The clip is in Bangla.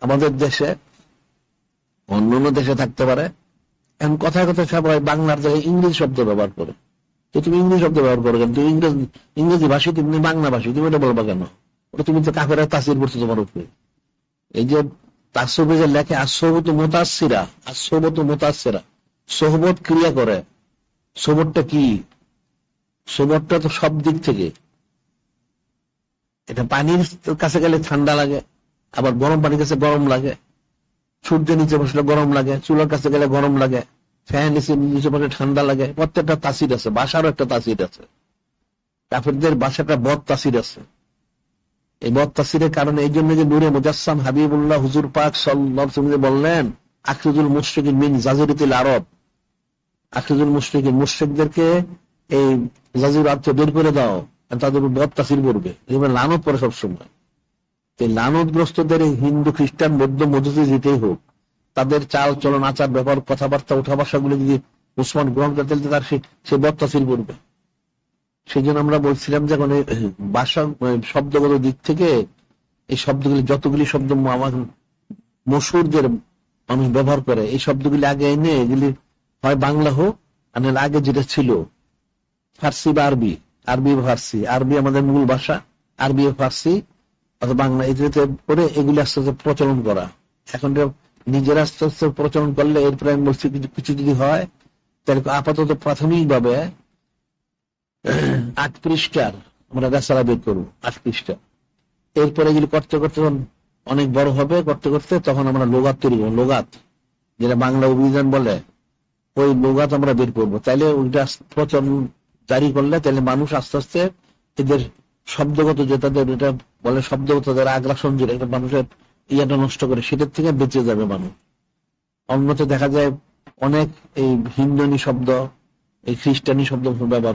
আমাদের দেশে, অন্য দেশে থাকতে পারে। এখন কথায় কথায় সবাই বাংলার জায়গায় ইংরেজি শব্দ ব্যবহার করে। তো তুমি ইংরেজি শব্দ ব্যবহার করো কেন? তুমি ইংরেজি ভাষী, তুমি বাংলা ভাষী, তুমি এটা বলবা কেন? ওটা তুমি তো কাফেরা তাসির করছো তোমার উপরে। এই যে তাসবে যে লেখে আসবত মোতাসিরা, আসবত মোতাসিরা, সোহবত ক্রিয়া করে। সোবতটা কি? সোবতটা তো সব দিক থেকে, এটা পানির কাছে গেলে ঠান্ডা লাগে, আবার গরম পানির কাছে গরম লাগে, সূর্যের নিচে বসলে গরম লাগে, চুলার কাছে গেলে গরম লাগে, ফ্যান নিচে বসলে ঠান্ডা লাগে। প্রত্যেকটা তাসির আছে, বাসারও একটা তাসির আছে। কাফেরদের বাসাটা বদ তাসির আছে। এই বদ তাসিরের কারণে এই জন্য যে নূরে মুজাসসাম হাবিবুল্লাহ হুজুর পাক সাল্লাল্লাহু আলাইহি ওয়াসাল্লাম বললেন, আখরিজুল মুশরিকিন মিন জাজিরাতিল আরব, আখরিজুল মুশরিকিন, মুশরিকদেরকে এই জাজির আরব থেকে বের করে দাও, তাদের বদ তাসির করবে, এবার লানত পড়ে সবসময়। এই লানতগ্রস্তদের হিন্দু খ্রিস্টান বৌদ্ধ মজুসি যেতেই হোক, তাদের চাল চলন আচার ব্যবহার কথাবার্তা উঠা বসাগুলো যদি মুসলমান গ্রহণ করতে তার সে বদ তাসির করবে। সেই জন্য আমরা বলছিলাম যে ভাষা শব্দগত দিক থেকে এই শব্দগুলি, যতগুলি শব্দ আমার মশুরদের মানুষ ব্যবহার করে, এই শব্দগুলি আগে এনে এগুলি হয় বাংলা হোক, আর আগে যেটা ছিল ফার্সি বা আরবি, আরবি ফার্সি, আরবি আমাদের মূল ভাষা, আরবি ফার্সি অথবা বাংলা, এটাতে করে এগুলি আস্তে আস্তে প্রচলন করা। এখন নিজেরা আস্তে আস্তে প্রচলন করলে এরপরে আমি বলছি কিছু যদি হয়, তাহলে আপাতত প্রাথমিক ভাবে 8 পৃষ্ঠার আমরা রেসালা বের করবো, 8 পৃষ্ঠা। এরপরে এগুলি করতে করতে অনেক বড় হবে, করতে করতে তখন আমরা লোগাত তৈরি করবো, লোগাত যেটা বাংলা অভিধান বলে, ওই লোগাত আমরা বের করবো। তাইলে ওইটা প্রচলন জারি করলে তাহলে মানুষ আস্তে আস্তে এদের শব্দগত, যে তাদের এটা বলে শব্দগত তাদের আগ্রাসন, যেটা একটা মানুষের ইয়াটা নষ্ট করে, সেটার থেকে বেঁচে যাবে মানুষ। অন্যতে দেখা যায় অনেক এই হিন্দুনি শব্দ, এই খ্রিস্টানি শব্দ ব্যবহার